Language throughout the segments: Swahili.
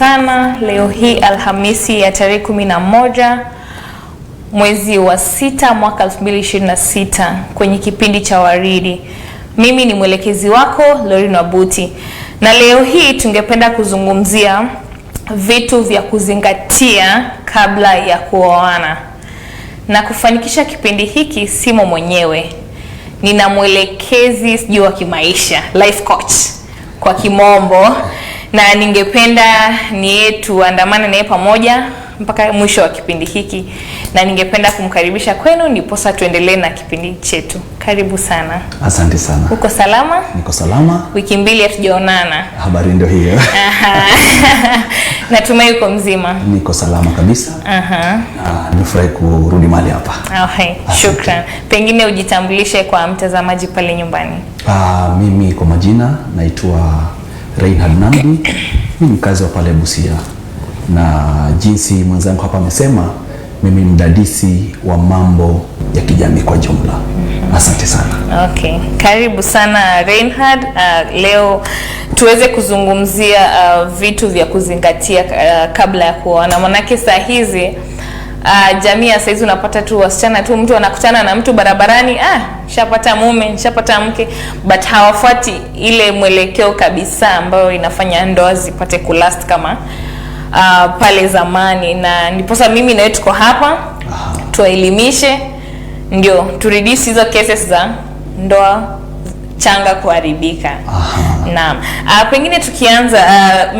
sana. Leo hii Alhamisi ya tarehe 11 mwezi wa 6 mwaka 2026 kwenye kipindi cha Waridi. Mimi ni mwelekezi wako Lauren Wabuti, na leo hii tungependa kuzungumzia vitu vya kuzingatia kabla ya kuoana. Na kufanikisha kipindi hiki simo mwenyewe, nina mwelekezi wa kimaisha, life coach kwa kimombo, na ningependa tuandamane naye pamoja mpaka mwisho wa kipindi hiki, na ningependa kumkaribisha kwenu ndiposa tuendelee na kipindi chetu. Karibu sana. Asante sana. Uko salama? Niko salama. Wiki mbili hatujaonana. Habari ndio hiyo. Natumai uko mzima. Niko salama kabisa. Nimefurahi kurudi mahali hapa. Okay, shukran. Pengine ujitambulishe kwa mtazamaji pale nyumbani. Mimi kwa majina naitwa Reinhard Nambi. Mimi mkazi wa pale Busia. Na jinsi mwenzangu hapa amesema, mimi ni mdadisi wa mambo ya kijamii kwa jumla. Asante sana. Okay, karibu sana Reinhard. Leo tuweze kuzungumzia vitu vya kuzingatia kabla ya kuoana. Manake saa hizi jamii ya saa hizi unapata tu wasichana tu, mtu anakutana na mtu barabarani, shapata mume, shapata mke, but hawafuati ile mwelekeo kabisa ambayo inafanya ndoa zipate kulast kama pale zamani. Na ndiposa mimi na wewe tuko hapa tuelimishe, ndio to reduce hizo cases za ndoa changa kuharibika. Naam. Pengine tukianza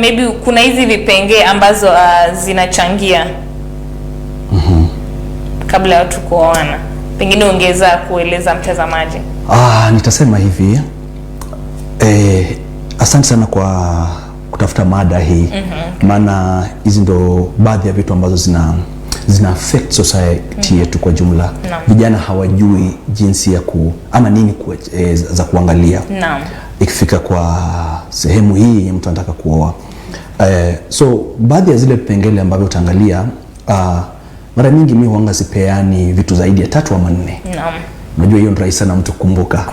maybe kuna hizi vipengee ambazo zinachangia kabla ya kuoana. Pengine ongeza kueleza mtazamaji. Nitasema hivi. Asante sana kwa kutafuta mada hii. Maana hizi ndo baadhi ya vitu ambazo zina affect society yetu kwa jumla. Vijana hawajui jinsi ya ama nini za kuangalia. Ikifika kwa sehemu hii yenye mtu anataka kuoa. So baadhi ya zile vipengele ambavyo utaangalia, mara nyingi mimi huanga sipeani vitu zaidi ya 3 ama 4. Unajua hiyo ndio rahisi sana mtu kukumbuka.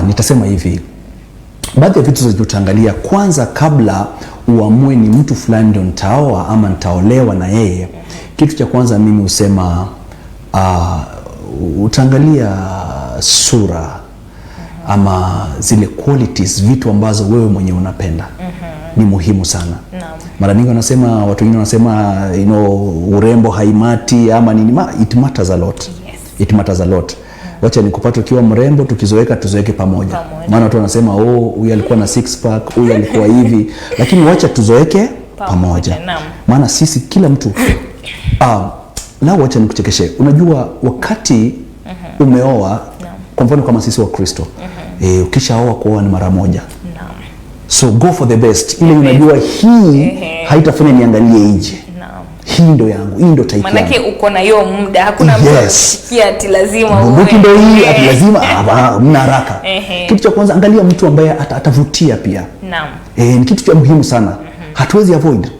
Nitasema hivi. Baadhi ya vitu utaangalia kwanza kabla uamue ni mtu fulani ndio nitaoa ama nitaolewa na yeye. Kitu cha kwanza mimi husema utaangalia sura ama zile qualities, vitu ambazo wewe mwenyewe unapenda. Ni muhimu sana. Mara nyingi wanasema, watu wengine wanasema urembo haimati ama nini, it matters a lot. It matters a lot. Wacha nikupate ukiwa mrembo, tuzoeke pamoja. Maana watu wanasema huyu alikuwa na 6 pack, huyu alikuwa hivi, lakini wacha tuzoeke pamoja. Maana sisi kila mtu na wacha nikuchekeshe. Unajua wakati umeoa, kwa mfano kama sisi wa Kristo, ukishaoa kuoa ni mara moja. So go for the best. Ile unajua hii haitafanya niangalie nje. Hii ndo yangu, hii ndo type yangu. Manake uko na hiyo muda, hakuna mtu anafikia ati lazima uwe. Bunduki ndo hii ati lazima mna haraka. Kitu cha kwanza, angalia mtu ambaye atavutia pia. Ni kitu cha muhimu sana. Hatuwezi avoid.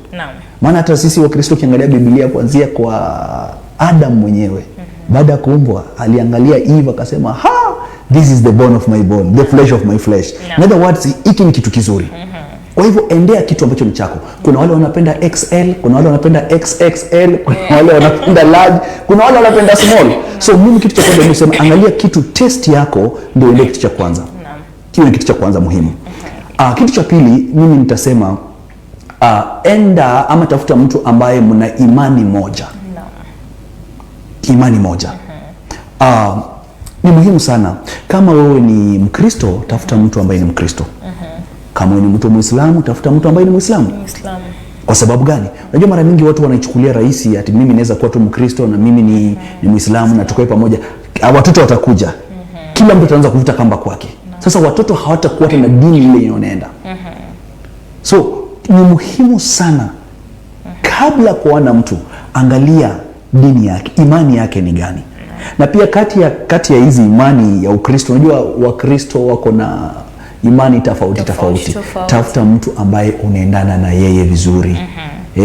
Maana hata sisi wa Kristo kiangalia Biblia kuanzia kwa Adam mwenyewe. Baada ya kuumbwa aliangalia Eve akasema, this is the bone of my bone, the flesh of my flesh. In other words, hiki ni kitu kizuri. Kwa hivyo endea kitu ambacho ni chako. Kuna wale wanapenda XL, kuna wale wanapenda XXL, kuna wale wanapenda large, kuna wale wanapenda small. So mimi kitu cha kwanza nimesema angalia kitu, test yako ndio ile kitu cha kwanza. Kiwe kitu cha kwanza muhimu. Kitu cha pili mimi nitasema enda ama tafuta mtu ambaye mna imani moja. Imani moja. Ni muhimu sana. Kama wewe ni Mkristo, tafuta mtu ambaye ni Mkristo. Kama wewe ni mtu Muislamu, tafuta mtu ambaye ni Muislamu. Kwa sababu gani? Unajua mara nyingi watu wanaichukulia rahisi ati mimi naweza kuwa tu Mkristo na mimi ni Muislamu na tukae pamoja. Watoto watakuja. Kila mtu ataanza kuvuta kamba kwake. Sasa watoto hawatakuwa na dini ile inayoenda. So ni muhimu sana kabla kuoana mtu, angalia dini yake, imani yake ni gani. Na pia kati ya hizi imani ya Ukristo, unajua Wakristo wako na imani tofauti. Tafuta mtu ambaye unaendana na yeye vizuri.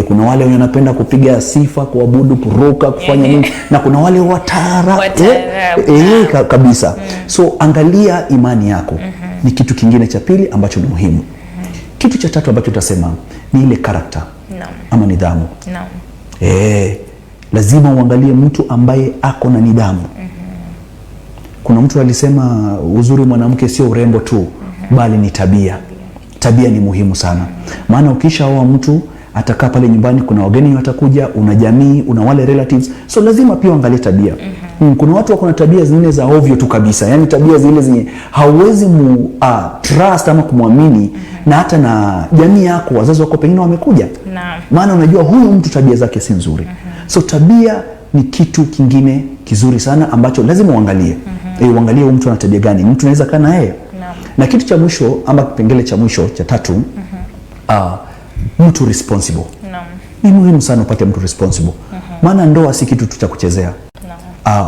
Kuna wale wanapenda kupiga sifa, kuabudu, kuruka, kufanya nini, na kuna wale watara kabisa. So angalia imani yako. Ni kitu kingine cha pili ambacho ni muhimu. Kitu cha tatu ambacho tutasema ni ile character. ama nidhamu. Naam. Lazima uangalie mtu ambaye ako na nidhamu. Kuna mtu alisema uzuri mwanamke sio urembo tu, bali ni tabia. Tabia ni muhimu sana. Maana ukishaoa mtu atakaa pale nyumbani, kuna wageni watakuja, una jamii, una wale relatives. So lazima pia uangalie tabia. Kuna watu wako na tabia zingine za ovyo tu kabisa. Yaani tabia zile zenye hauwezi trust ama kumwamini na hata na jamii yako, wazazi wako pengine wamekuja. Maana unajua huyu mtu tabia zake si nzuri. So tabia ni kitu kingine kizuri sana ambacho lazima uangalie. Uangalie huyu mtu ana tabia gani? Mtu anaweza kaa na yeye. Na kitu cha mwisho ama kipengele cha mwisho cha tatu, mtu responsible. Ni muhimu sana upate mtu responsible. Maana ndoa si kitu tu cha kuchezea.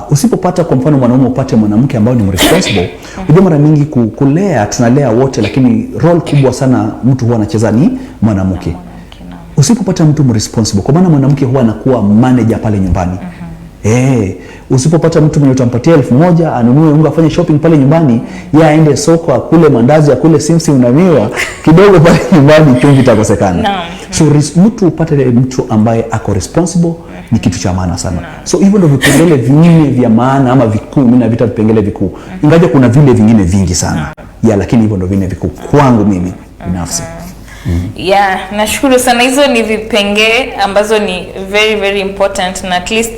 Usipopata kwa mfano mwanaume upate mwanamke ambaye ni responsible, unajua mara mingi kulea tunalea wote, lakini role kubwa sana mtu huwa anacheza ni mwanamke. Usipopata mtu responsible, kwa maana mwanamke huwa anakuwa manager pale nyumbani. Usipopata mtu mwenye utampatia 1,000 anunue unga, afanye shopping pale nyumbani, yeye aende soko akule mandazi, akule simsi unamiwa kidogo pale nyumbani, chumvi itakosekana. So mtu upate mtu ambaye ako responsible ni kitu cha maana sana. So hivyo ndio vipengele vingine vya maana ama vikuu. Mimi na vita vipengele vikuu, ingawa kuna vile vingine vingi sana lakini hivyo ndio vingine vikuu kwangu mimi binafsi. Nashukuru sana. Hizo ni vipengele ambazo ni very very important, na at least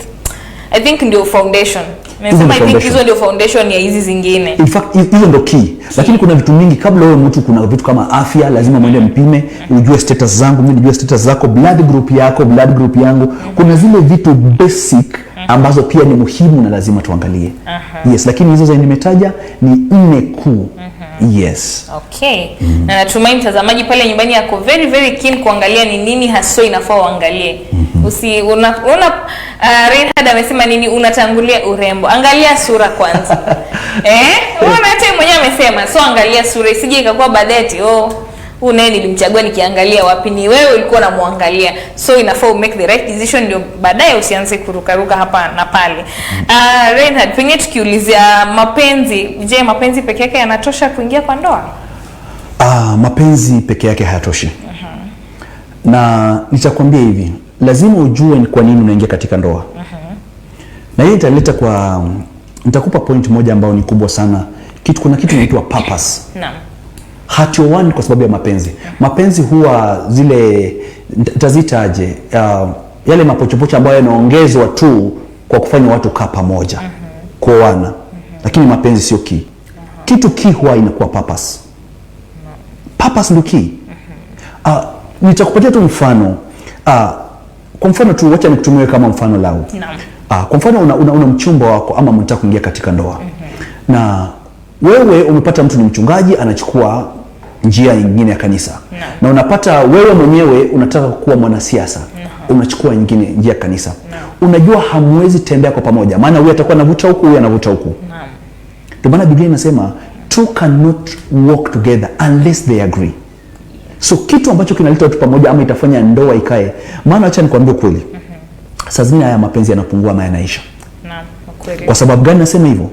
I think ndio foundation. Nimesema I think hizo ndio foundation ya hizi zingine. In fact hizo ndio key. Lakini kuna vitu mingi kabla wewe mtu, kuna vitu kama afya, lazima mwende mpime, ujue status zangu, mimi nijue status zako, blood group yako, blood group yangu. Kuna zile vitu basic ambazo pia ni muhimu na lazima tuangalie. Yes, lakini hizo za nimetaja ni 4 kuu. Yes. Okay. Na natumai mtazamaji pale nyumbani yako very very keen kuangalia ni nini haswa inafaa uangalie. Unaona Reinhard amesema nini, unatangulia urembo. Angalia sura kwanza. Unaona hata mwenyewe amesema, so angalia sura isije ikakuwa baadaye huyu naye nilimchagua nikiangalia wapi, ni wewe ulikuwa unamwangalia. So inafaa make the right decision, ndio baadaye usianze kurukaruka hapa na pale. Reinhard, pengine tukiulizia mapenzi, je, mapenzi peke yake yanatosha kuingia kwa ndoa? Mapenzi peke yake hayatoshi. Na nitakwambia hivi, lazima ujue ni kwa nini unaingia katika ndoa. Na hii nitakupa point moja ambayo ni kubwa sana. Kuna kitu inaitwa purpose. Hatuoani kwa sababu ya mapenzi. Mapenzi huwa zile tazitaje, yale mapochopocho ambayo yanaongezwa tu kwa kufanya watu kaa pamoja, kuoana. Lakini mapenzi sio key. Kitu key huwa inakuwa purpose. Purpose ndio key. Nitakupatia tu mfano. Kwa mfano tu, wacha nikutumie kama mfano lao. Kwa mfano una mchumba wako ama mnataka kuingia katika ndoa. Na wewe umepata mtu ni mchungaji, anachukua njia nyingine ya kanisa. Na unapata wewe mwenyewe unataka kuwa mwanasiasa, unachukua nyingine njia ya kanisa. Unajua hamwezi tembea kwa pamoja, maana wewe atakuwa anavuta huku, wewe anavuta huku. Ndio maana Biblia inasema two cannot walk together unless they agree. So kitu ambacho kinaleta watu pamoja ama itafanya ndoa ikae. Maana acha nikwambie kweli. Saa zingine haya mapenzi yanapungua ama yanaisha. Kweli. Kwa sababu gani nasema hivyo?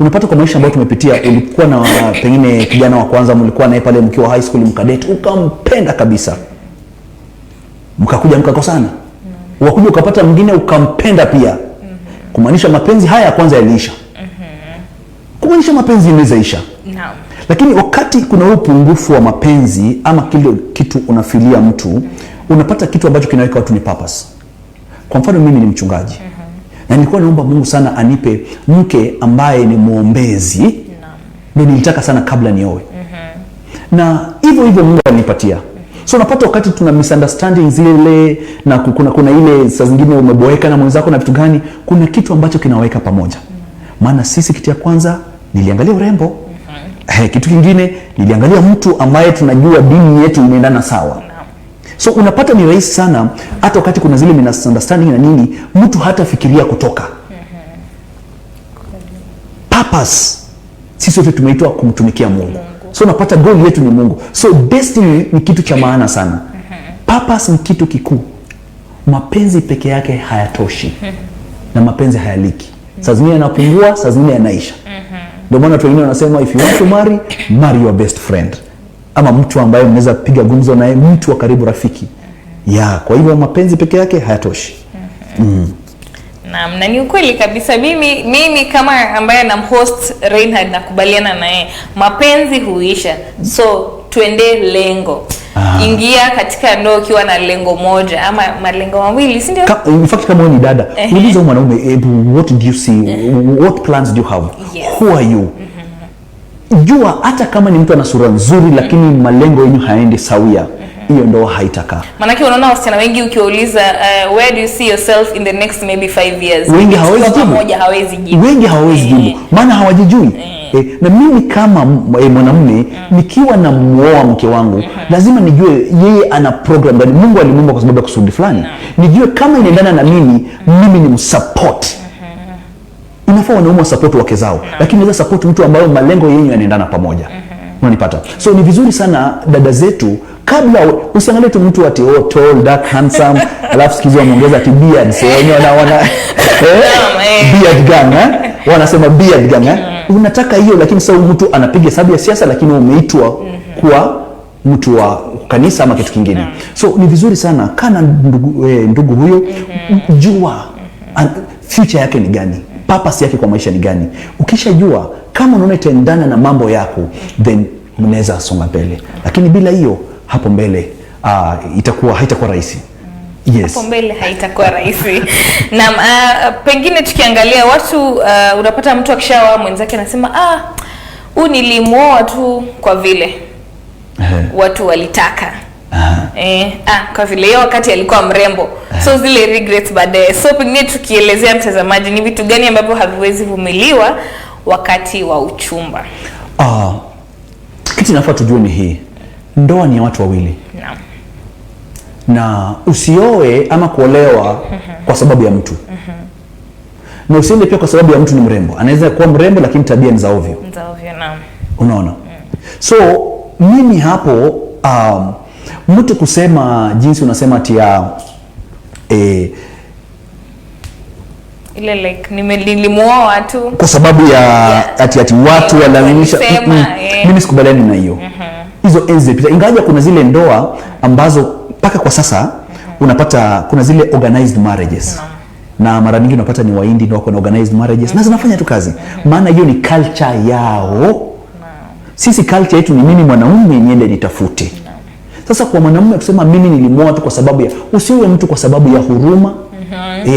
Unapata kwa maisha ambayo tumepitia, ulikuwa na pengine kijana wa kwanza mlikuwa naye pale mkiwa high school, mkadate, ukampenda kabisa. Mkakuja mkakosana. Ukakuja ukapata mwingine ukampenda pia. Kumaanisha mapenzi haya ya kwanza yaliisha. Kumaanisha mapenzi yameisha. Lakini wakati kuna upungufu wa mapenzi ama kile kitu unafilia mtu, unapata kitu ambacho kinaweka watu ni purpose. Kwa mfano mimi ni mchungaji. Na nilikuwa naomba Mungu sana anipe mke ambaye ni muombezi. Ndio nilitaka sana kabla nioe. Na hivyo Mungu alinipatia. So unapata wakati tuna misunderstanding zile na kuna ile saa zingine umeboeka na mwenzako na vitu gani, kuna kitu ambacho kinaweka pamoja. Maana sisi kitu ya kwanza niliangalia urembo. Kitu kingine niliangalia mtu ambaye tunajua dini yetu inaendana sawa. So unapata ni rahisi sana hata wakati kuna zile misunderstanding na nini, mtu hata fikiria kutoka. Purpose, sisi wote tumeitwa kumtumikia Mungu. So unapata goal yetu ni Mungu. So destiny ni kitu cha maana sana. Purpose ni kitu kikuu. Mapenzi peke yake hayatoshi. Na mapenzi hayaliki. Saa zingine yanapungua, saa zingine yanaisha. Ndio maana watu wengine wanasema if you want to marry your best friend. Ama mtu ambaye mnaweza piga gumzo naye, mtu wa karibu, rafiki. Kwa hivyo mapenzi peke yake hayatoshi. Naam, na ni ukweli kabisa. Mimi kama ambaye namhost Reinhard nakubaliana naye, mapenzi huisha, so tuende lengo. Ingia katika ndoa ukiwa na lengo moja ama malengo mawili, si ndio? In fact, kama ni dada, uliza mwanaume, what do you see, what plans do you have, who are you? Jua hata kama ni mtu ana sura nzuri lakini malengo yenu haendi sawia, hiyo ndoa haitakaa. Maana unaona wasichana wengi ukiuliza where do you see yourself in the next maybe 5 years, wengi hawawezi jibu, maana hawajijui. Na mimi kama mwanamume nikiwa na muoa mke wangu, lazima nijue yeye ana program gani. Mungu alimuumba kwa sababu ya kusudi fulani, nijue kama inaendana na mimi ni msupport. Inafaa wanaume support wake zao, lakini naweza support mtu ambaye malengo yenyewe yanaendana pamoja. Unanipata? So ni vizuri sana dada zetu, kabla usiangalie tu mtu ati tall, dark, handsome, alafu sikizo muongeza ati beard, so wenyewe wana beard gang, wanasema beard gang, unataka hiyo, lakini sasa mtu anapiga hesabu ya siasa, lakini umeitwa kuwa mtu wa kanisa ama kitu kingine. So ni vizuri sana kana ndugu huyo, jua future yake ni gani, purpose yake kwa maisha ni gani. Ukishajua kama unaona itaendana na mambo yako, then mnaweza songa mbele, lakini bila hiyo hapo mbele haitakuwa rahisi. Hapo mbele haitakuwa rahisi. Na pengine tukiangalia watu, unapata mtu akishaoa mwenzake anasema huu nilimuoa tu kwa vile watu walitaka. Kwa vile yeye wakati alikuwa mrembo. So zile regrets baadaye. So pengine tukielezea mtazamaji, ni vitu gani ambavyo haviwezi vumiliwa wakati wa uchumba? Kitu nafaa tujue ni hii, ndoa ni ya watu wawili. Na usioe ama kuolewa kwa sababu ya mtu. Na usiende pia kwa sababu ya mtu ni mrembo. Anaweza kuwa mrembo lakini tabia ni za ovyo. Naam. Unaona? So mimi hapo mtu kusema jinsi unasema ati ile like nilimuoa tu kwa sababu ya ati watu walazimisha, mimi sikubaliani na hiyo. Hizo enzi pita, ingawa kuna zile ndoa ambazo mpaka kwa sasa unapata kuna zile organized marriages. Na mara nyingi unapata ni Wahindi ndio wako na organized marriages, na zinafanya tu kazi. Maana hiyo ni culture yao. Sisi culture yetu ni mimi mwanaume niende nitafute. Sasa kwa mwanamume kusema mimi nilimuoa tu kwa sababu ya, usiwe mtu kwa sababu ya huruma.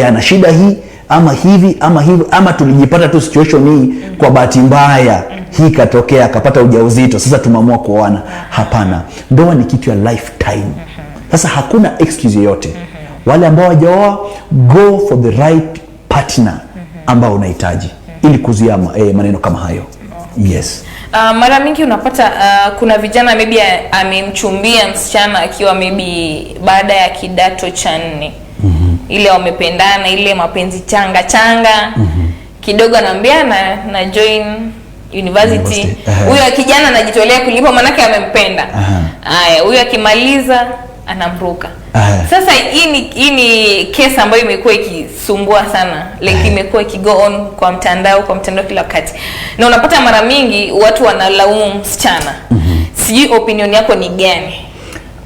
Ana shida hii ama hivi ama hivi, ama tulijipata tu situation hii kwa bahati mbaya, hii katokea akapata ujauzito, sasa tumeamua kuoana. Hapana, ndoa ni kitu ya lifetime. Sasa hakuna excuse yoyote. Wale ambao hawajaoa, go for the right partner ambao unahitaji ili kuzuia maneno kama hayo. Yes. Mara mingi unapata kuna vijana maybe amemchumbia msichana akiwa maybe baada ya kidato cha 4. Ile wamependana, ile mapenzi changa kidogo, anaambia na join university. Huyo kijana anajitolea kulipa manake amempenda. Haya, huyo akimaliza anamruka. Sasa hii ni case ambayo imekuwa ikisumbua sana, like imekuwa ikigo on kwa mtandao kila wakati, na unapata mara mingi watu wanalaumu msichana. Sijui opinion yako ni gani?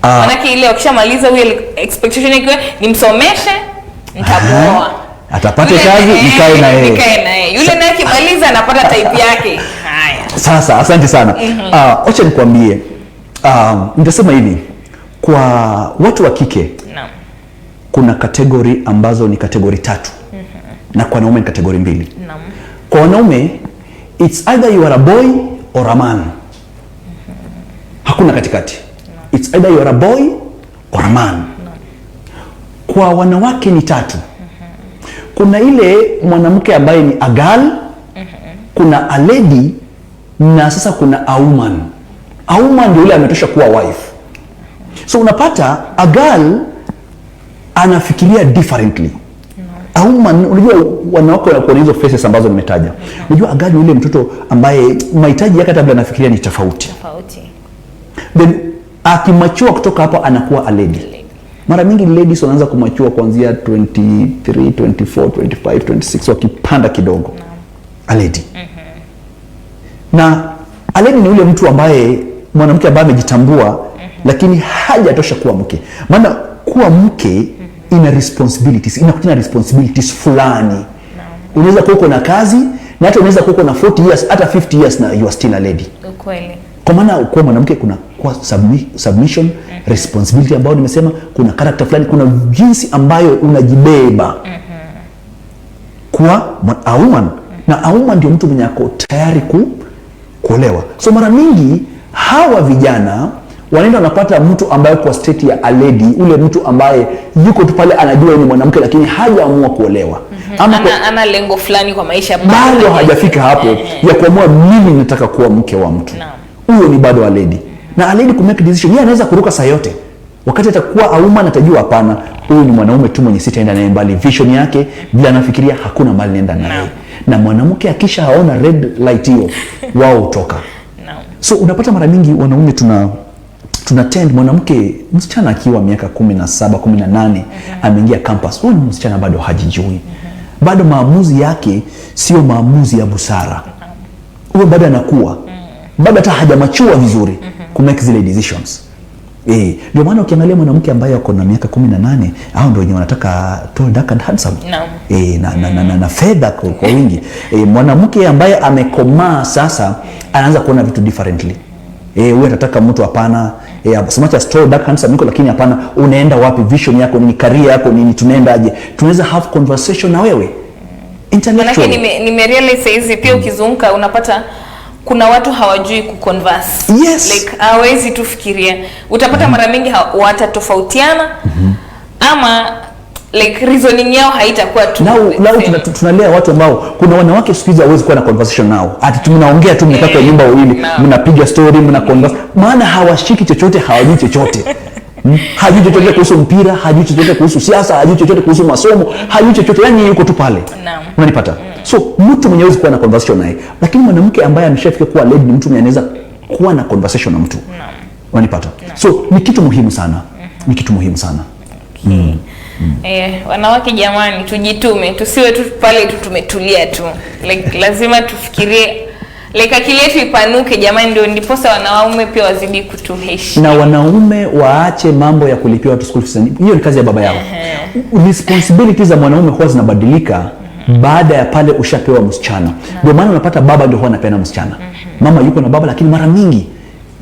Manake ile wakishamaliza huyo expectation yake ni msomeshe, nitamuoa, atapata kazi, nikae na yeye. Yule naye akimaliza anapata type yake. Haya. Sasa asante sana. Acha nikwambie, nitasema hivi, kwa watu wa kike kuna kategori ambazo ni kategori 3. Na kwa wanaume ni kategori 2. Kwa wanaume it's either you are a boy or a man. Hakuna katikati. It's either you are a boy or a man. Kwa wanawake ni 3. Kuna ile mwanamke ambaye ni a girl, kuna a lady, na sasa kuna a woman. A woman ndio yule ametosha kuwa wife. So unapata a girl anafikiria differently. A woman, unajua wanawake wanakuwa hizo faces ambazo nimetaja. Unajua a girl ni yule mtoto ambaye mahitaji yake hata anafikiria ni tofauti. Then akimachua kutoka hapo anakuwa a lady. Mara mingi ladies wanaanza kumachua kuanzia 23, 24, 25, 26 wakipanda kidogo. A lady. Na a lady ni yule mtu ambaye mwanamke ambaye amejitambua lakini hajatosha kuwa mke. Maana kuwa mke ina responsibilities, inakutia responsibilities fulani. Unaweza kuwa uko na kazi na hata unaweza kuwa uko na 40 years hata 50 years na you are still a lady. Ukweli. Kwa maana kuwa mwanamke kuna kwa submission, responsibility ambayo nimesema, kuna character fulani, kuna jinsi ambayo unajibeba. Kuwa a woman. Na a woman ndio mtu mwenye ako tayari kuolewa. So mara mingi hawa vijana wanaenda wanapata mtu ambaye kwa state ya a lady, ule mtu ambaye yuko tu pale anajua ni mwanamke lakini hajaamua kuolewa. Ama ana lengo fulani kwa maisha, bado hajafika hapo ya kuamua mimi nataka kuwa mke wa mtu. Huyo ni bado a lady. Na a lady ku make decision, yeye anaweza kuruka saa yote. Wakati atakuwa a woman atajua hapana, huyu ni mwanaume tu mwenye sitaenda naye mbali, vision yake bila anafikiria hakuna mali nenda naye. Na mwanamke akisha haona red light hiyo wao utoka. So unapata mara mingi wanaume tuna tend mwanamke, msichana akiwa miaka 17, 18 ameingia campus, huyu msichana bado hajijui. Bado maamuzi yake sio maamuzi ya busara. Huyo bado anakuwa. Bado hata hajamachua vizuri ku make zile decisions. Ndio maana ukiangalia mwanamke ambaye ako na miaka 18, hao ndio wenye wanataka tall, dark and handsome. Na fedha kwa wingi. Mwanamke ambaye amekomaa sasa anaanza kuona vitu differently. Wewe unataka mtu hapana, so much as tall, dark, handsome niko, lakini hapana, unaenda wapi, vision yako nini, career yako nini, tunaendaje? Tunaweza have conversation na wewe. Intellectual. Lakini nimerealize hizi pia ukizunguka unapata kuna watu hawajui kuconverse. Yes. Like hawezi tufikiria. Utapata mara mingi watatofautiana ama like reasoning yao haitakuwa tu. Now tunalea watu ambao kuna wanawake siku hizi hawezi kuwa na conversation nao. Ati mnaongea tu mnakaa kwa nyumba wawili, mnapiga story, mnaconverse. Maana hawashiki chochote, hawajui chochote. Hajui chochote kuhusu mpira, hajui chochote kuhusu siasa, hajui chochote kuhusu masomo, hajui chochote, yani yuko tu pale. Unanipata? So mtu mwenye hawezi kuwa na conversation naye. Lakini mwanamke ambaye ameshafika kuwa lady ni mtu mwenye anaweza kuwa na conversation na mtu. Unanipata? So ni kitu muhimu sana. Ni kitu muhimu sana. Wanawake jamani, tujitume, tusiwe tu pale tu tumetulia tu. Like lazima tufikirie, like akili yetu ipanuke jamani, ndio ndiposa wanaume pia wazidi kutuheshimu. Na wanaume waache mambo ya kulipia watu school fees. Hiyo ni kazi ya baba yao. Responsibilities za mwanaume huwa zinabadilika baada ya pale ushapewa msichana. Ndio maana unapata baba ndio huwa anapeana msichana. Mama yuko na baba, lakini mara mingi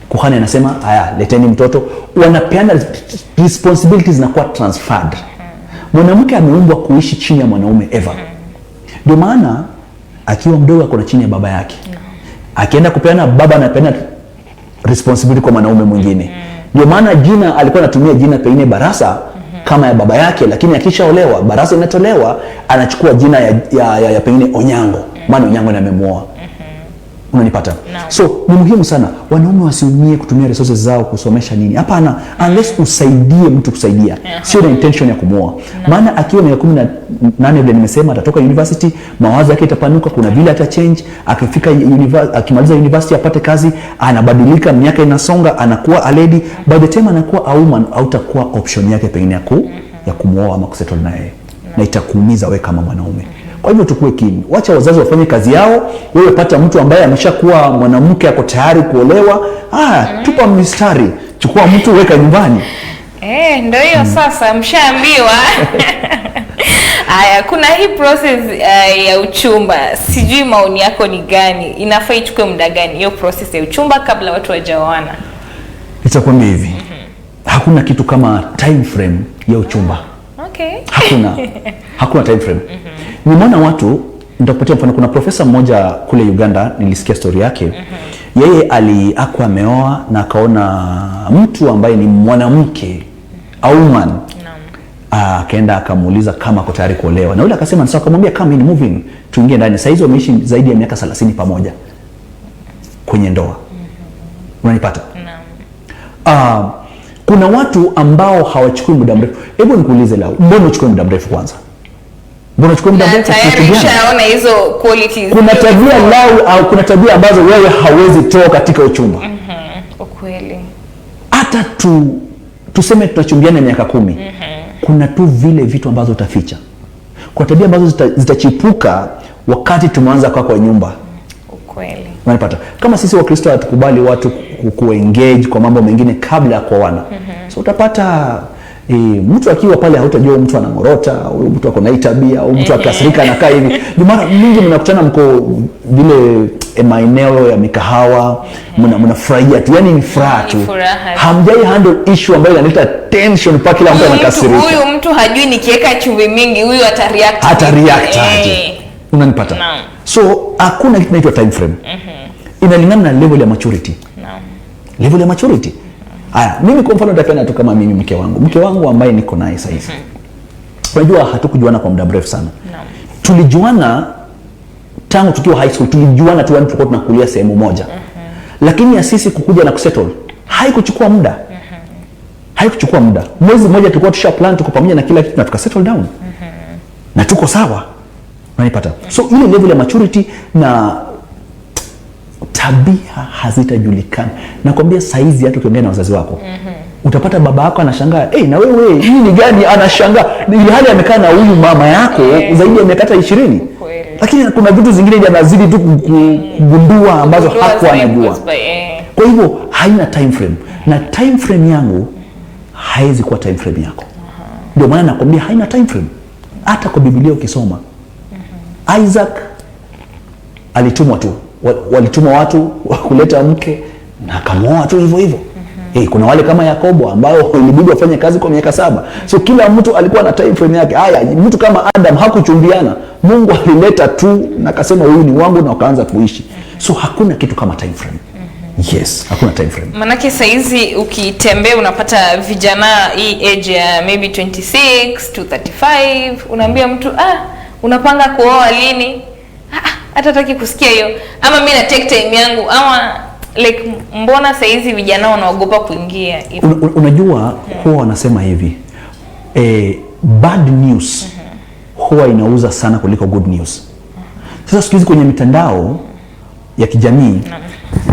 kuhani anasema haya, leteni mtoto. Wanapeana responsibilities zinakuwa transferred. Mwanamke ameumbwa kuishi chini ya mwanaume ever. Ndio maana akiwa mdogo ako chini ya baba yake. Akienda kupeana, baba anapeana responsibility kwa mwanaume mwingine. Ndio maana jina alikuwa anatumia jina pengine Barasa kama ya baba yake, lakini akishaolewa Barasa inatolewa, anachukua jina ya pengine Onyango. Maana Onyango amemuoa. Unanipata? So ni muhimu sana wanaume wasiumie kutumia resources zao kusomesha nini. Hapana, unless usaidie mtu kusaidia. Sio na intention ya kumuoa. Maana akiwa miaka 18 vile nimesema atatoka university, mawazo yake itapanuka, kuna vile ata change, akifika akimaliza university apate kazi, anabadilika, miaka inasonga, anakuwa a lady. By the time anakuwa a woman, hautakuwa option yake pengine ya kumuoa ama kusettle naye. Na itakuumiza wewe kama mwanaume. Kwa hivyo tukue kini. Wacha wazazi wafanye kazi yao. Wewe pata mtu ambaye ameshakuwa mwanamke ako tayari kuolewa. Tupa mistari. Chukua mtu weka nyumbani. Ndio hiyo sasa mshaambiwa. Haya, kuna hii process ya uchumba. Sijui maoni yako ni gani? Inafaa ichukue muda gani hiyo process ya uchumba kabla watu wajaoana? Nitakwambia hivi. Hakuna kitu kama time frame ya uchumba. Okay. Hakuna time frame. Nimeona watu, nitakupatia mfano, kuna profesa mmoja kule Uganda nilisikia story yake. Yeye alikuwa ameoa na akaona mtu ambaye ni mwanamke au woman. Akaenda akamuuliza kama ako tayari kuolewa. Na yule akasema sawa, akamwambia come in, move in, tuingie ndani. Sasa hizo wameishi zaidi ya miaka 30 pamoja kwenye ndoa. Unanipata? Kuna watu ambao hawachukui muda mrefu. Hebu nikuulize leo, mbona uchukue muda mrefu kwanza? Mbona uchukue muda mrefu? Tayari ushaona hizo qualities. Kuna tabia au kuna tabia ambazo wewe hauwezi toa katika uchumba. Ukweli. Hata tuseme tunachumbiana miaka 10. Kuna tu vile vitu ambazo utaficha. Kwa tabia ambazo zitachipuka wakati tumeanza kwa nyumba. Ukweli. Unanipata? Kama sisi Wakristo hatukubali watu kuengage kwa mambo mengine kabla ya kuoana. So utapata Mtu akiwa pale hautajua mtu anamorota, au mtu ako na tabia, au mtu akasirika anakaa hivi. Ndio mara mingi mnakutana mko vile maeneo ya mikahawa, mnafurahia tu, yani ni furaha tu. Hamjai handle issue ambayo inaleta tension mpaka kila mtu anakasirika. Huyu mtu hajui nikiweka chumvi mingi huyu atareact aje. Unanipata? So hakuna kitu kinaitwa time frame. Inalingana na level ya maturity. Level ya maturity. Haya, mimi kwa mfano nitapenda tu kama mimi mke wangu ambaye niko naye sasa hivi. Unajua hatukujuana kwa muda mrefu sana. Tulijuana tangu tukiwa high school, tulijuana tu tulikuwa tunakulia sehemu moja. Lakini ya sisi kukuja na kusettle haikuchukua muda. Haikuchukua muda. Mwezi mmoja tulikuwa tusha plan, tuko pamoja na kila kitu na tuka settle down. Na tuko sawa. Unanipata? So ile level ya maturity na tabia hazitajulikana. Nakwambia saizi hata ukiongea na wazazi wako, utapata baba yako anashangaa, na wewe hii ni gani? Anashangaa ile hali amekaa na huyu mama yako zaidi ya miaka 20. Lakini kuna vitu zingine ndio anazidi tu kugundua ambazo hakuwa anajua. Kwa hivyo haina time frame, na time frame yangu haiwezi kuwa time frame yako. Ndio maana nakwambia haina time frame. Hata kwa Biblia ukisoma, Isaac alitumwa tu, walitumwa watu kuleta mke na akamwoa tu hivyo hivyo. Kuna wale kama Yakobo ambao ilibidi wafanye kazi kwa miaka 7. So kila mtu alikuwa na time frame yake. Haya, mtu kama Adam hakuchumbiana. Mungu alileta tu na akasema huyu ni wangu, na wakaanza kuishi. So hakuna kitu kama time frame. Yes, hakuna time frame. Manake saizi ukitembea unapata vijana hii age ya maybe 26 to 35, unaambia mtu unapanga kuoa lini? Hata hataki kusikia hiyo. Ama mimi na take time yangu, ama like mbona saizi vijana wanaogopa kuingia hivi? Unajua huwa wanasema hivi, bad news huwa inauza sana kuliko good news. Sasa siku hizi kwenye mitandao ya kijamii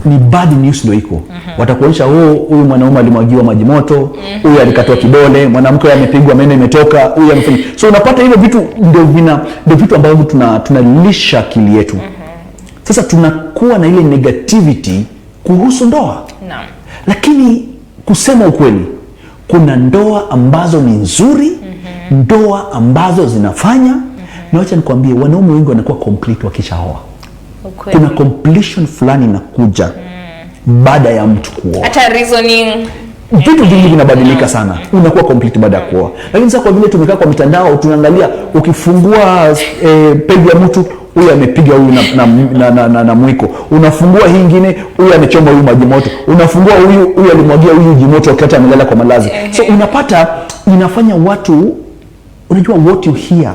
ni bad news ndio iko. Watakuonyesha huyu mwanaume alimwagiwa maji moto, huyu alikatwa kidole, mwanamke amepigwa meno imetoka, huyu amefanya. So unapata hivyo vitu ndio vitu ambavyo tunalisha akili yetu. Sasa tunakuwa na ile negativity kuhusu ndoa. Lakini kusema ukweli, kuna ndoa ambazo ni nzuri, ndoa ambazo zinafanya. Niacha nikwambie, wanaume wengi wanakuwa complete wakishaoa. Kuna completion fulani inakuja baada ya mtu kuoa. Hata reasoning, vitu vingi vinabadilika sana. Unakuwa complete baada ya kuoa. Lakini sasa kwa vile tumekaa kwa mitandao, tunaangalia, ukifungua page ya mtu, huyu amepiga huyu na mwiko. Unafungua hii nyingine, huyu amechoma huyu maji moto. Unafungua huyu alimwagia huyu jimoto wakati amelala kwa malazi. So unapata inafanya watu, unajua what you hear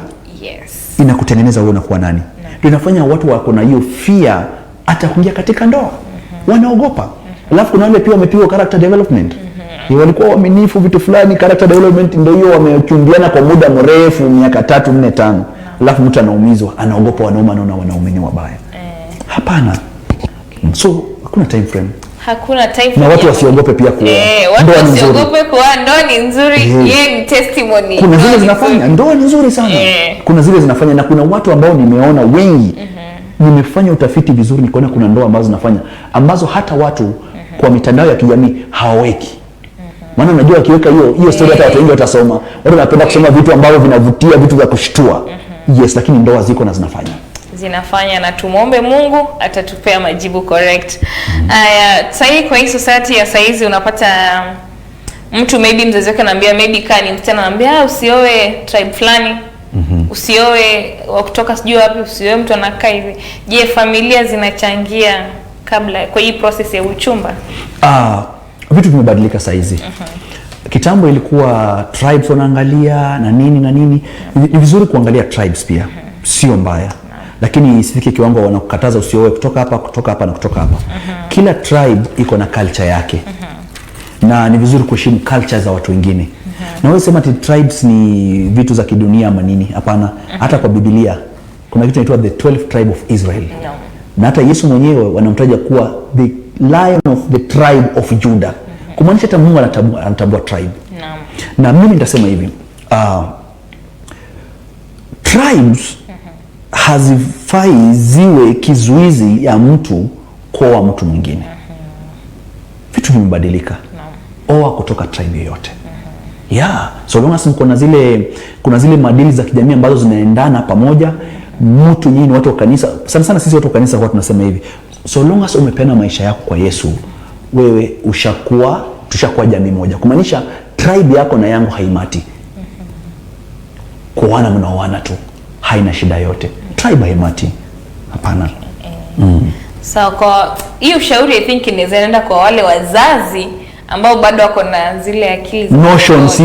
inakutengeneza wewe unakuwa nani. Inafanya watu wako na hiyo fear hata kuingia katika ndoa. Wanaogopa. Alafu kuna wale pia wamepigwa character development. Walikuwa waaminifu vitu fulani, character development ndio hiyo, wamechumbiana kwa muda mrefu, miaka 3, 4, 5. Alafu mtu anaumizwa, anaogopa wanaume, anaona wanaume ni wabaya. Hapana. So hakuna time frame. Hakuna time frame. Na watu wasiogope pia kuoa. Watu wasiogope kuoa, ndoa ni nzuri. Yeye ni testimony. Kuna zile zinafanya, ndoa ni nzuri sana. Kuna zile zinafanya, na kuna watu ambao nimeona wengi. Nimefanya utafiti vizuri, nikaona kuna ndoa ambazo zinafanya, ambazo hata watu kwa mitandao ya kijamii hawaweki. Maana unajua akiweka hiyo story hata watu wengi watasoma. Watu wanapenda kusoma vitu ambavyo vinavutia, vitu vya kushtua. Yes, lakini ndoa ziko na zinafanya, na tumuombe Mungu atatupea majibu correct. Sasa kwa hii society ya saizi unapata mtu maybe mzazi wake anambia, maybe kani msichana anambia usioe tribe fulani, usioe wa kutoka sijui wapi, usioe mtu anakaa hivi. Je, familia zinachangia kabla kwa hii process ya uchumba? Vitu vimebadilika saizi. Kitambo ilikuwa tribes wanaangalia na nini. Ni vizuri kuangalia tribes pia. Sio mbaya. Lakini isifike kiwango wanakukataza usioe kutoka hapa na kutoka hapa. Kila tribe iko na culture yake. Na ni vizuri kuheshimu culture za watu wengine. Na wewe sema tribes ni vitu za kidunia ama nini? Hapana. Hata kwa Biblia kuna kitu inaitwa the 12th tribe of Israel. Na hata Yesu mwenyewe wanamtaja kuwa the lion of the tribe of Judah. Kumaanisha hata Mungu anatambua tribe. Na mimi nitasema hivi, tribes hazifai ziwe kizuizi ya mtu kuoa mtu mwingine. Vitu vimebadilika. Oa kutoka tribe yoyote. Yeah, so long as kuna zile maadili za kijamii ambazo zinaendana pamoja, mtu nyinyi watu wa kanisa, sana sisi watu wa kanisa kwa tunasema hivi, so long as umepeana maisha yako kwa Yesu, wewe tushakuwa jamii moja. Kumaanisha tribe yako na yangu haimati. Kuoana mnaoana tu, haina shida yote. Tribe haimati. Hapana. So kwa hiyo ushauri I think inaweza kwa wale wazazi ambao bado wako na zile akili za notions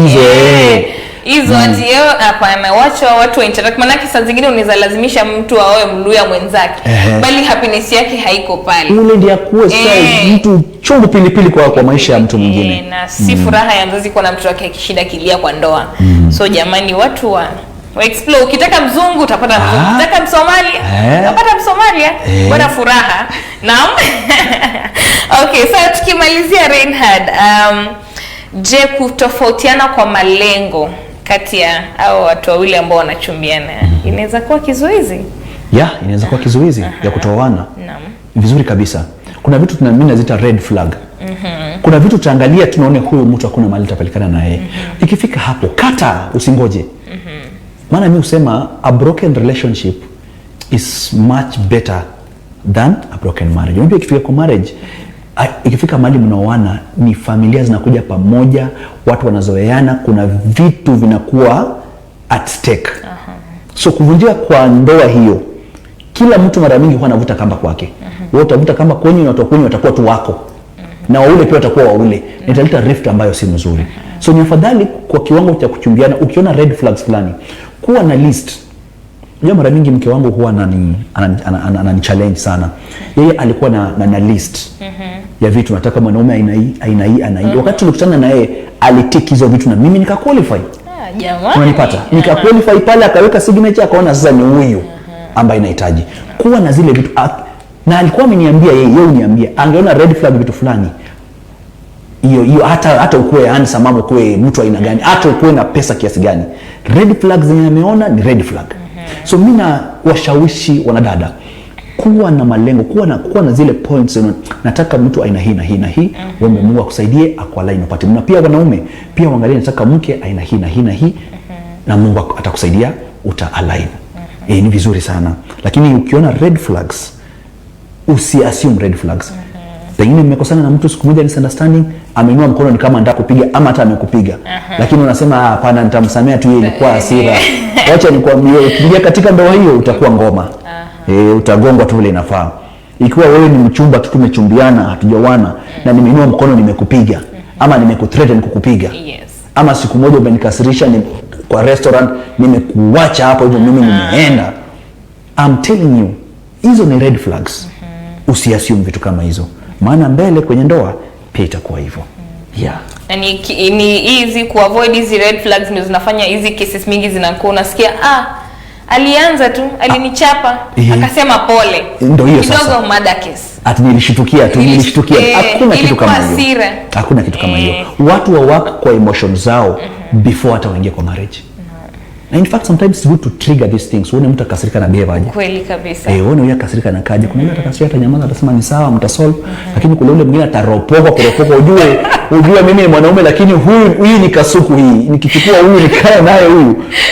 hizo ati hapana, wacha watu interact. Maana saa zingine unaweza lazimisha mtu aoe Mluya mwenzake, bali happiness yake haiko pale. Ule ndiye akuwe mtu chungu pilipili kwa maisha ya mtu mwingine. Na si furaha ya mzazi kwa na mtu wake akishinda kilia kwa ndoa. So jamani, watu wa explore. Ukitaka mzungu utapata mzungu, ukitaka Msomalia utapata Msomalia. Bwana furaha. Naam. Okay, so tukimalizia Reinhard, je, kutofautiana kwa malengo kati ya hao watu wawili ambao wanachumbiana inaweza kuwa kizuizi? Yeah, inaweza kuwa kizuizi ya kutoana. Naam. Vizuri kabisa. Kuna vitu tunaamini nazita red flag. Kuna vitu tutaangalia tunaone huyu mtu hakuna mahali tapalikana na yeye. Ikifika hapo kata, usingoje. Maana mimi husema a broken relationship is much better than a broken marriage. Unajua ikifika kwa marriage, ikifika mahali mnaoana, ni familia zinakuja pamoja, watu wanazoeana, kuna vitu vinakuwa at stake. So kuvunjika kwa ndoa hiyo, kila mtu mara mingi huwa anavuta kamba kwake. Wewe utavuta kamba kwenye na watu kwenye watakuwa tu wako. Na waule pia watakuwa waule. Italeta rift ambayo si nzuri. So ni afadhali kwa kiwango cha kuchumbiana, ukiona red flags fulani, kuwa na list. Unajua mara mingi mke wangu huwa anani challenge sana. Yeye alikuwa na list ya vitu nataka mwanaume aina hii. Wakati tulikutana na yeye alitiki hizo vitu na mimi nika qualify. Jamani. Unanipata? Nika qualify pale, akaweka signature, akaona sasa ni huyu ambaye inahitaji. Kuwa na zile vitu na alikuwa ameniambia yeye uniambia angeona red flag vitu fulani. Hiyo hata ukue handsome ama ukue mtu aina gani, hata ukue na pesa kiasi gani, red flags zenye ameona ni red flag. So mimi na washawishi wanadada kuwa na malengo, kuwa na zile points. Nataka mtu aina hii na hii na hii, wewe Mungu akusaidie akualign upate. Na pia wanaume pia waangalie, nataka mke aina hii na hii na hii, na Mungu atakusaidia align. Ni vizuri sana. Lakini ukiona red flags, usiassume red flags. Pengine mmekosana na mtu siku moja, misunderstanding, ameinua mkono ni kama anataka kupiga ama hata amekupiga. Lakini unasema hapana, nitamsamea tu, yeye ilikuwa hasira. Wacha nikwambie, ukiingia katika ndoa hiyo utakuwa ngoma. Utagongwa tu vile inafaa. Ikiwa wewe ni mchumba tu, tumechumbiana, hatujawana, na nimeinua mkono nimekupiga ama nimekuthreaten kukupiga. Ama siku moja umenikasirisha kwa restaurant, nimekuacha hapo hivyo, mimi nimeenda. I'm telling you, hizo ni red flags. Usiassume vitu kama hizo. Maana mbele kwenye ndoa pia itakuwa hivyo. Ni easy ku avoid hizi red flags, ndio zinafanya hizi cases mingi zinakuwa unasikia alianza tu, alinichapa, akasema pole. Ndio hiyo sasa. Kidogo murder case. Ati nilishtukia. Hakuna kitu kama hiyo. Hakuna kitu kama hiyo. Watu wa work kwa emotions zao before hata waingie kwa marriage. Na in fact sometimes it's good to trigger these things. Uone mtu akasirika na behave aje. Kweli kabisa. Uone huyu akasirika na kaje. Kuna yule atakasirika hata nyamaza, atasema ni sawa, mtasolve. Lakini kuna yule mwingine ataropoka. Ujue mimi ni mwanaume, lakini huyu ni kasuku hii. Nikichukua huyu nikae naye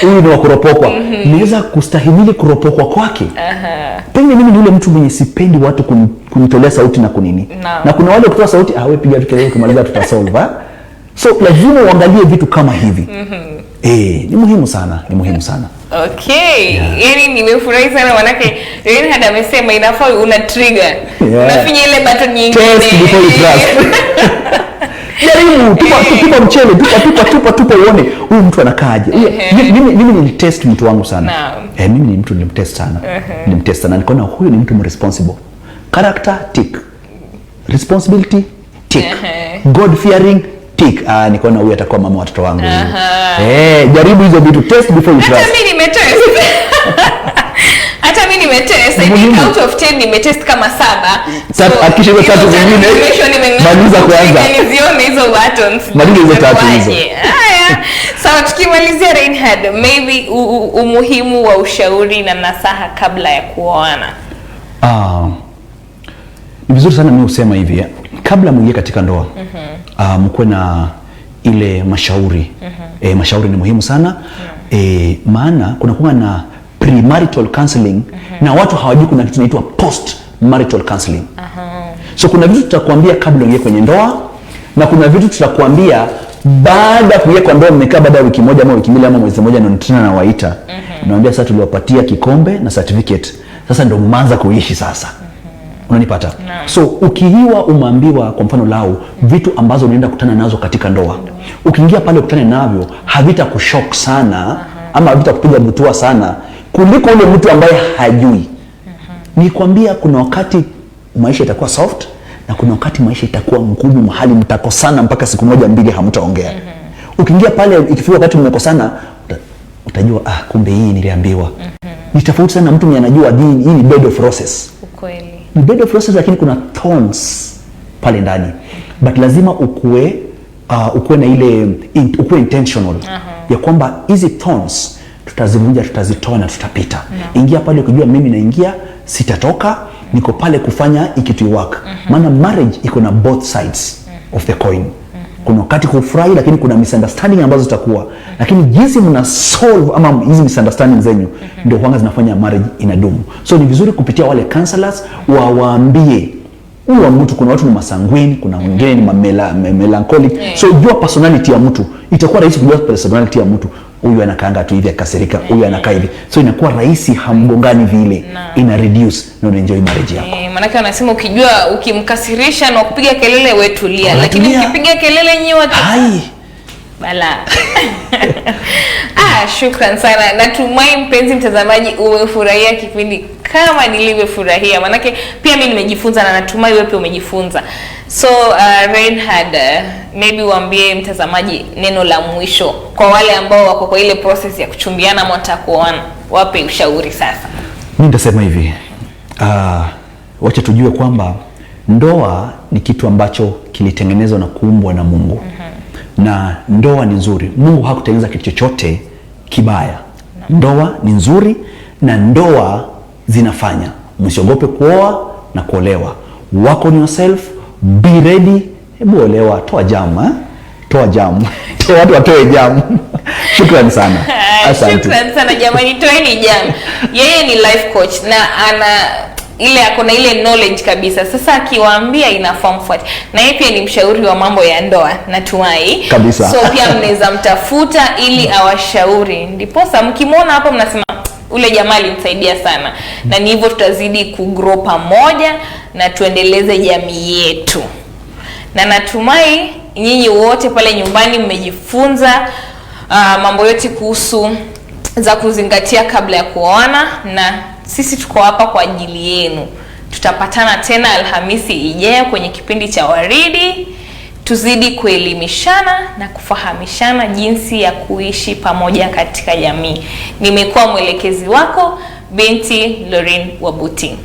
huyu ni wa kuropokwa. Niweza kustahimili kuropokwa kwake. Pengine mimi ni yule mtu mwenye sipendi watu kunitolea sauti na kunini. Na kuna wale kutoa sauti, wewe piga tu kelele kumaliza tutasolve. So lazima uangalie vitu kama hivi. Ni muhimu sana. Okay. Yaani nimefurahi sana manake Reinhard amesema inafaa una trigger. Unafinya ile button nyingine. Test before you trust. Jaribu, tupa mchele, tupa uone huyu mtu anakaaje. Mimi nilitest mtu wangu sana. Mimi ni mtu nilimtest sana. Nilimtest sana, nikaona huyu ni mtu responsible. Character tick. Responsibility tick. God fearing tick. Nikaona huyu atakuwa mama watoto wangu. Jaribu hizo vitu, test before you trust. Hata mimi nimetest. I think out of 10 nimetest kama 7. Hakikisha hizo 3 zingine maliza kwanza. Nizione hizo buttons. Maliza hizo 3 hizo. Sawa, tukimalizia Reinhard, maybe umuhimu wa ushauri na nasaha kabla ya kuoana. Ni vizuri sana mimi usema hivi, kabla mwingie katika ndoa, mkuwe na ile mashauri. Mashauri ni muhimu sana. Maana kuna na premarital counseling na watu hawajui kuna kitu kinaitwa post marital counseling. So kuna vitu tutakwambia kabla uingie kwenye ndoa na kuna vitu tutakwambia baada ya kuingia kwa ndoa, mmekaa baada ya wiki moja ama wiki mbili ama mwezi mmoja, na tena nawaita naambia sasa tuliwapatia kikombe na certificate, sasa ndio mwanza kuishi sasa. Unanipata? So ukihiwa umeambiwa kwa mfano lao vitu ambazo unaenda kutana nazo katika ndoa, ukiingia pale ukutane navyo havita kushock sana ama havita kupiga butua sana kuliko ule mtu ambaye hajui. Nikwambia kuna wakati maisha itakuwa soft na kuna wakati maisha itakuwa ngumu, mahali mtakosana mpaka siku moja mbili hamtaongea. Ukiingia pale ikifika wakati mmekosana utajua kumbe hii niliambiwa. Ni tofauti sana mtu mwenye anajua hii ni bed of roses. Ukweli. Ni bed of roses lakini kuna thorns pale ndani. But lazima ukue na ile ukue intentional ya kwamba hizi thorns tutazivunja, tutazitoa na tutapita. Ingia pale ukijua mimi naingia, sitatoka, niko pale kufanya ikitu work. Maana marriage iko na both sides of the coin. Kuna wakati kufurahi lakini kuna misunderstanding ambazo zitakuwa. Lakini jinsi mna solve ama hizi misunderstanding zenyu ndio huanga zinafanya marriage inadumu. So ni vizuri kupitia wale counselors waambie huyu mtu, kuna watu ni masanguini, kuna wengine ni melancholic. So jua personality ya mtu, itakuwa rahisi kujua personality ya mtu. Huyu anakaanga tu hivi akasirika, huyu anakaa hivi. So inakuwa rahisi hamgongani vile. Ina reduce na enjoy marriage yako. Maana wanasema ukijua ukimkasirisha na kupiga kelele wewe tulia, lakini ukipiga kelele nyewe bala. Shukran sana. Natumai mpenzi mtazamaji umefurahia kipindi kama nilivyofurahia. Maana pia mimi nimejifunza na natumai wewe pia umejifunza. So Reinhard, maybe uambie mtazamaji neno la mwisho kwa wale ambao wako kwa ile process ya kuchumbiana mwata kuoana. Wape ushauri sasa. Mimi nitasema hivi. Wacha tujue kwamba ndoa ni kitu ambacho kilitengenezwa na kuumbwa na Mungu. Na ndoa ni nzuri. Mungu hakutengeneza kitu chochote kibaya. Ndoa ni nzuri na ndoa zinafanya. Msiogope kuoa na kuolewa. Work on yourself, be ready. Hebu olewa, toa jamu, toa jamu. Toa watu watoe jamu. Shukrani sana. Asante. Shukrani sana jamani, toeni jamu. Yeye ni life coach na akona ile knowledge kabisa. Sasa akiwaambia inafahamu fuati. Na yeye pia ni mshauri wa mambo ya ndoa, natumai. Kabisa. So pia mnaweza mtafuta ili awashauri. Ndiposa mkimwona hapo mnasema ule jamaa alimsaidia sana. Na ni hivyo tutazidi kugrow pamoja na tuendeleze jamii yetu. Na natumai nyinyi wote pale nyumbani mmejifunza mambo yote kuhusu za kuzingatia kabla ya kuoana, na sisi tuko hapa kwa ajili yenu. Tutapatana tena Alhamisi ijayo kwenye kipindi cha Waridi. Tuzidi kuelimishana na kufahamishana jinsi ya kuishi pamoja katika jamii. Nimekuwa mwelekezi wako Binti Lauren Wabuti.